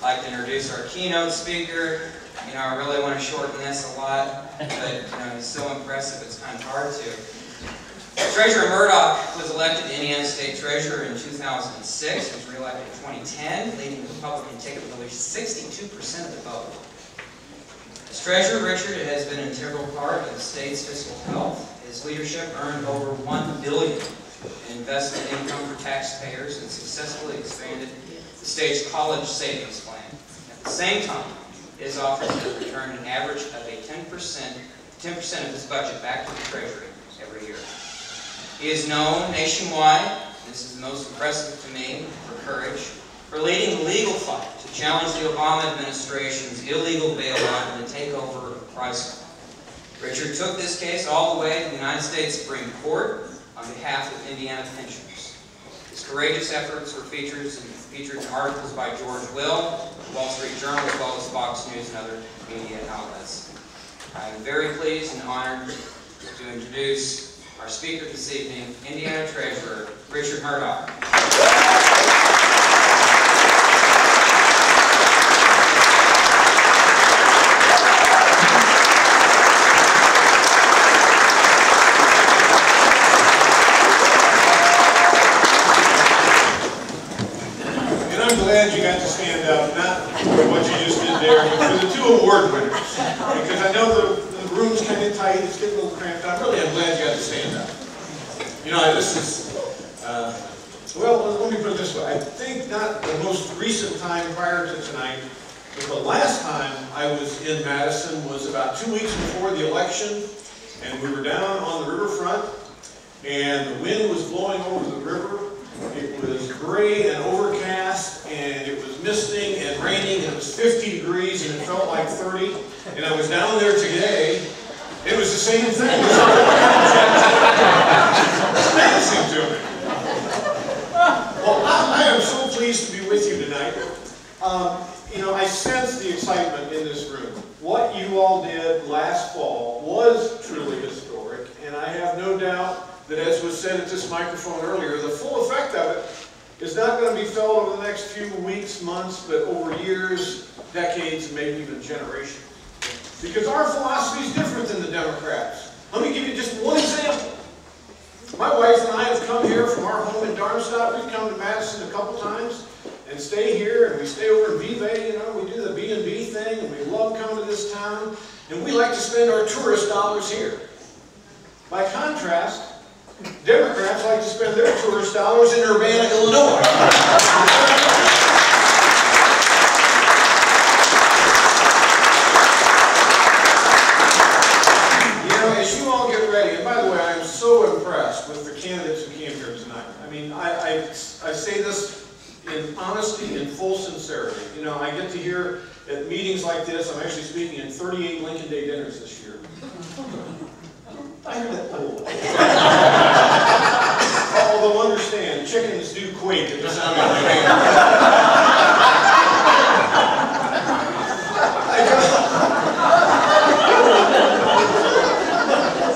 I'd like to introduce our keynote speaker. You know, I really want to shorten this a lot, but you know, he's so impressive it's kind of hard to. Treasurer Mourdock was elected Indiana State Treasurer in 2006. He was reelected in 2010, leading the Republican ticket with at least 62% of the vote. As Treasurer, Richard has been an integral part of the state's fiscal health. His leadership earned over $1 billion in investment income for taxpayers and successfully expanded the state's college savings plan. At the same time, his office has returned an average of 10% of his budget back to the Treasury every year. He is known nationwide, this is most impressive to me, for courage, for leading the legal fight to challenge the Obama administration's illegal bailout and the takeover of Chrysler. Richard took this case all the way to the United States Supreme Court on behalf of Indiana pensioners. His courageous efforts were featured in articles by George Will, the Wall Street Journal, as well as Fox News and other media outlets. I am very pleased and honored to introduce our speaker this evening, Indiana Treasurer Richard Mourdock. And I'm glad you got to stand up, not for what you just did there, but for the two award winners. Because I know the room's kind of tight, it's getting a little cramped up. Really, I'm glad you got to stand up. You know, this is, well, let me put it this way. I think not the most recent time prior to tonight, but the last time I was in Madison was about 2 weeks before the election, and we were down on the riverfront, and the wind was blowing over the river. It was gray and overcast, and it was misting and raining, and it was 50 degrees, and it felt like 30. And I was down there today, it was the same thing. It's amazing to me. Well, I am so pleased to be with you tonight. You know, I sense the excitement in this room. What you all did last fall was truly historic, and I have no doubt that, as was said at this microphone earlier, the full effect of it is not going to be felt over the next few weeks, months, but over years, decades, and maybe even generations. Because our philosophy is different than the Democrats. Let me give you just one example. My wife and I have come here from our home in Darmstadt. We've come to Madison a couple times and stay here, and we stay over in Vive, you know, we do the B&B thing, and we love coming to this town, and we like to spend our tourist dollars here. By contrast, Democrats like to spend their tourist dollars in Urbana, Illinois. You know, as you all get ready, and by the way, I am so impressed with the candidates who came here tonight. I mean, I say this in honesty and full sincerity. You know, I get to hear at meetings like this, I'm actually speaking in 38 Lincoln Day dinners this year. Although understand, chickens do quake at the sound of my name.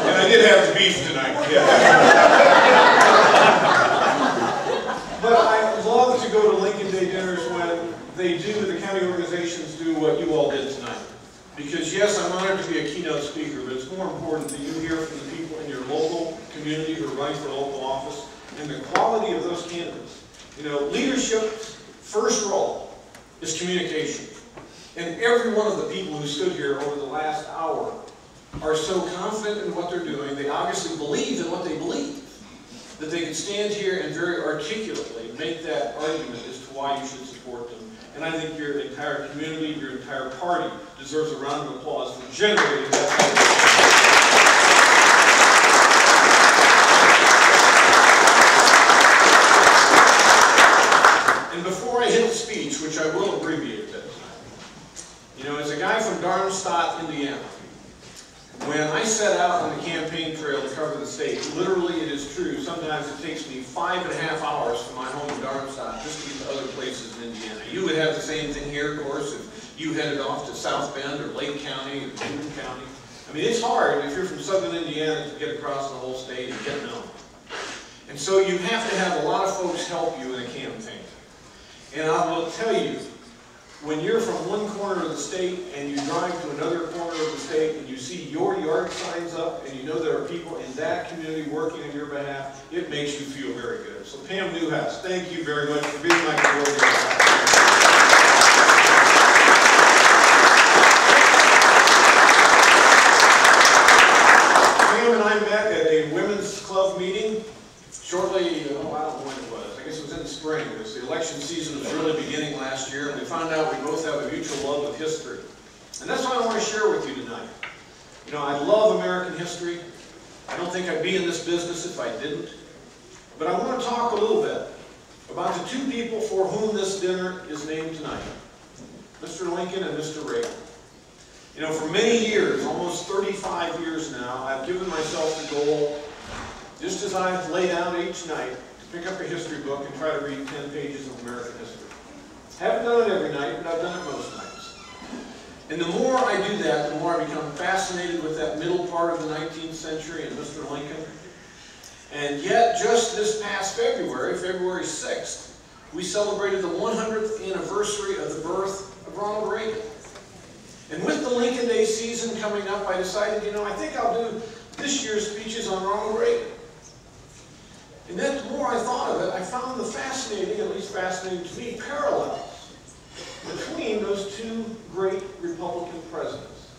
And I did have the beef tonight. Yeah. But I love to go to Lincoln Day dinners when the county organizations do what you all did tonight. Because yes, I'm honored to be a keynote speaker, but it's more important that you hear from the people in your local community who are running for local office and the quality of those candidates. You know, leadership's first role is communication. And every one of the people who stood here over the last hour are so confident in what they're doing, they obviously believe in what they believe, that they can stand here and very articulately make that argument as to why you should support them. And I think your entire community, your entire party deserves a round of applause for generating that type of. And before I hit the speech, which I will abbreviate a bit, you know, as a guy from Darmstadt, Indiana, when I set out on the campaign trail to cover the state, literally it is true, sometimes it takes me 5.5 hours from my home in Darmstadt just to get to other places in Indiana. You would have the same thing here, of course, if you headed off to South Bend or Lake County or Newton County. I mean, it's hard if you're from southern Indiana to get across the whole state and get known. And so you have to have a lot of folks help you in a campaign. And I will tell you, when you're from one corner of the state and you drive to another corner of the state and you see your yard signs up and you know there are people in that community working on your behalf, it makes you feel very good. So Pam Newhouse, thank you very much for being my coordinator. Pam and I met at a women's club meeting shortly, I don't know when it was. I guess it was in the spring. It was the election season was really beginning last year, and we found out we both have a mutual love of history. And that's what I want to share with you tonight. You know, I love American history. I don't think I'd be in this business if I didn't. But I want to talk a little bit about the two people for whom this dinner is named tonight, Mr. Lincoln and Mr. Reagan. You know, for many years, almost 35 years now, I've given myself the goal, just as I've laid out each night, to pick up a history book and try to read 10 pages of American history. I haven't done it every night, but I've done it most nights. And the more I do that, the more I become fascinated with that middle part of the 19th century and Mr. Lincoln. And yet, just this past February, February 6th, we celebrated the 100th anniversary of the birth of Ronald Reagan. And with the Lincoln Day season coming up, I decided, you know, I think I'll do this year's speeches on Ronald Reagan. And then the more I thought of it, I found the fascinating, at least fascinating to me, parallels between those two great Republican presidents.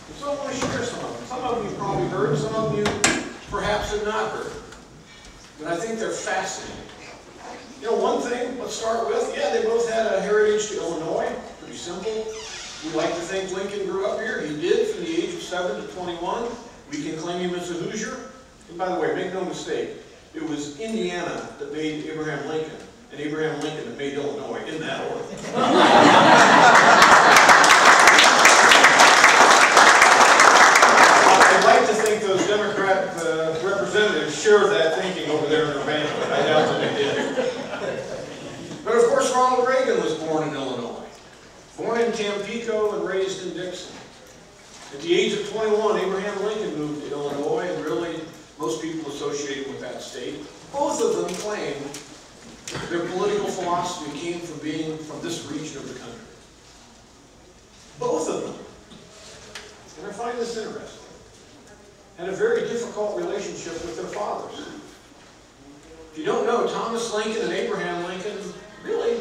And so I want to share some of them. Some of them you've probably heard, some of you perhaps have not heard. But I think they're fascinating. You know, one thing, let's start with, yeah, they both had a heritage to Illinois. Pretty simple. We like to think Lincoln grew up here. He did from the age of 7 to 21. We can claim him as a Hoosier. And by the way, make no mistake, it was Indiana that made Abraham Lincoln, and Abraham Lincoln that made Illinois, in that order. I'd like to think those Democrat representatives shared that thinking over there in Urbana, but I doubt that they did. But of course, Ronald Reagan was born in Illinois. Born in Tampico and raised in Dixon. At the age of 21, Abraham Lincoln moved to Illinois, and really most people associate him with that state. Both of them claim their political philosophy came from being from this region of the country. Both of them, and I find this interesting, had a very difficult relationship with their fathers. If you don't know, Thomas Lincoln and Abraham Lincoln really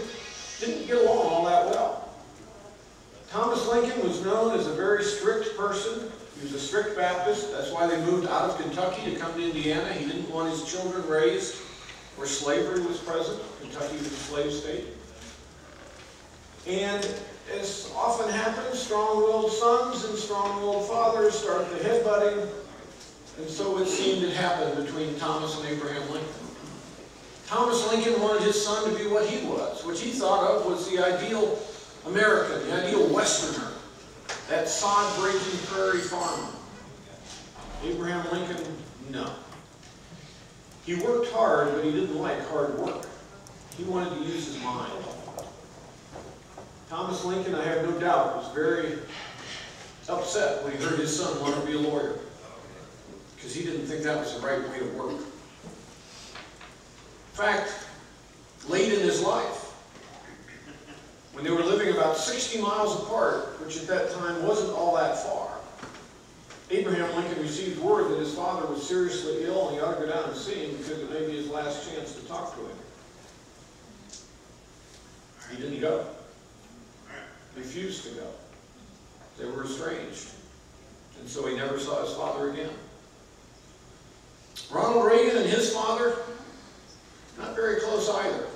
didn't get along all that well. Thomas Lincoln was known as a very strict person. He was a strict Baptist. That's why they moved out of Kentucky to come to Indiana. He didn't want his children raised where slavery was present. Kentucky was a slave state. And as often happens, strong-willed sons and strong-willed fathers start the headbutting. And so it seemed it happened between Thomas and Abraham Lincoln. Thomas Lincoln wanted his son to be what he was, which he thought of was the ideal American, the ideal Westerner, that sod-breaking prairie farmer. Abraham Lincoln, no. He worked hard, but he didn't like hard work. He wanted to use his mind. Thomas Lincoln, I have no doubt, was very upset when he heard his son want to be a lawyer, because he didn't think that was the right way to work. In fact, late in his life, when they were living about 60 miles apart, which at that time wasn't all that far, Abraham Lincoln received word that his father was seriously ill and he ought to go down and see him because it may be his last chance to talk to him. He didn't go. Refused to go. They were estranged. And so he never saw his father again. Ronald Reagan and his father, not very close either.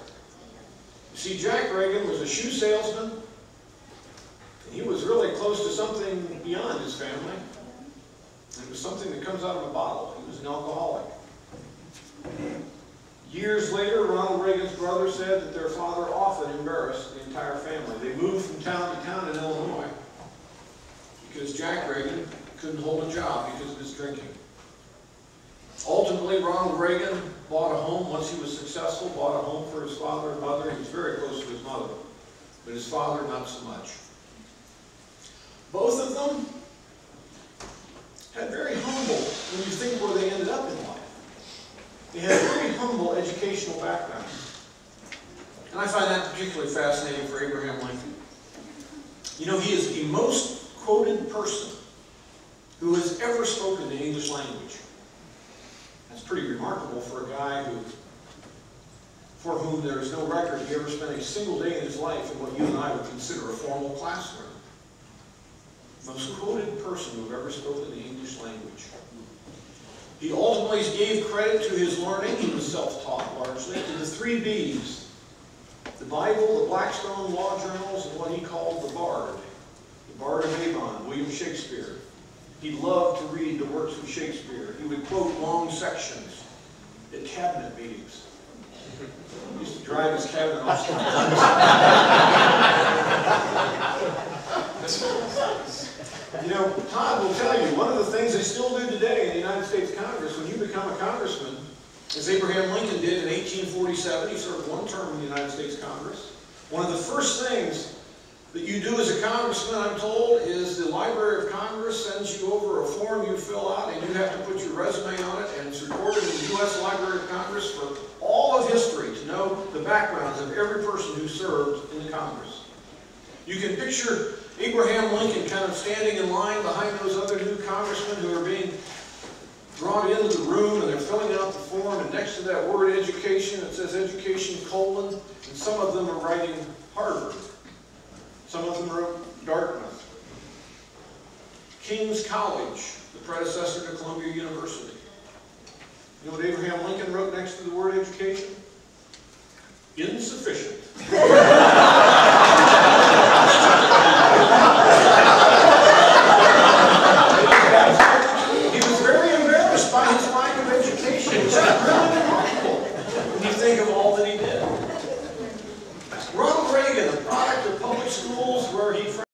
You see, Jack Reagan was a shoe salesman, and he was really close to something beyond his family. It was something that comes out of a bottle. He was an alcoholic. Years later, Ronald Reagan's brother said that their father often embarrassed the entire family. They moved from town to town in Illinois because Jack Reagan couldn't hold a job because of his drinking. Ultimately, Ronald Reagan bought a home once he was successful, bought a home for his father and mother. He was very close to his mother, but his father not so much. Both of them had very humble, when you think where they ended up in life. They had very humble educational backgrounds. And I find that particularly fascinating for Abraham Lincoln. You know, he is the most quoted person who has ever spoken the English language. That's pretty remarkable for a guy for whom there is no record he ever spent a single day in his life in what you and I would consider a formal classroom. Most quoted person who ever spoken the English language. He ultimately gave credit to his learning. He was self-taught largely, to the 3 B's. The Bible, the Blackstone Law Journals, and what he called the Bard. The Bard of Avon, William Shakespeare. He loved to read the works of Shakespeare. He would quote long sections at cabinet meetings. He used to drive his cabinet off. You know, Todd will tell you, one of the things they still do today in the United States Congress, when you become a congressman, as Abraham Lincoln did in 1847, he served 1 term in the United States Congress. One of the first things that you do as a congressman, I'm told, is the Library of Congress sends you over a form you fill out, and you have to put your resume on it, and it's recorded in the U.S. Library of Congress for all of history to know the backgrounds of every person who served in the Congress. You can picture Abraham Lincoln kind of standing in line behind those other new congressmen who are being brought into the room, and they're filling out the form, and next to that word education, it says education : and some of them are writing Harvard. Some of them wrote Dartmouth. King's College, the predecessor to Columbia University. You know what Abraham Lincoln wrote next to the word education? Insufficient.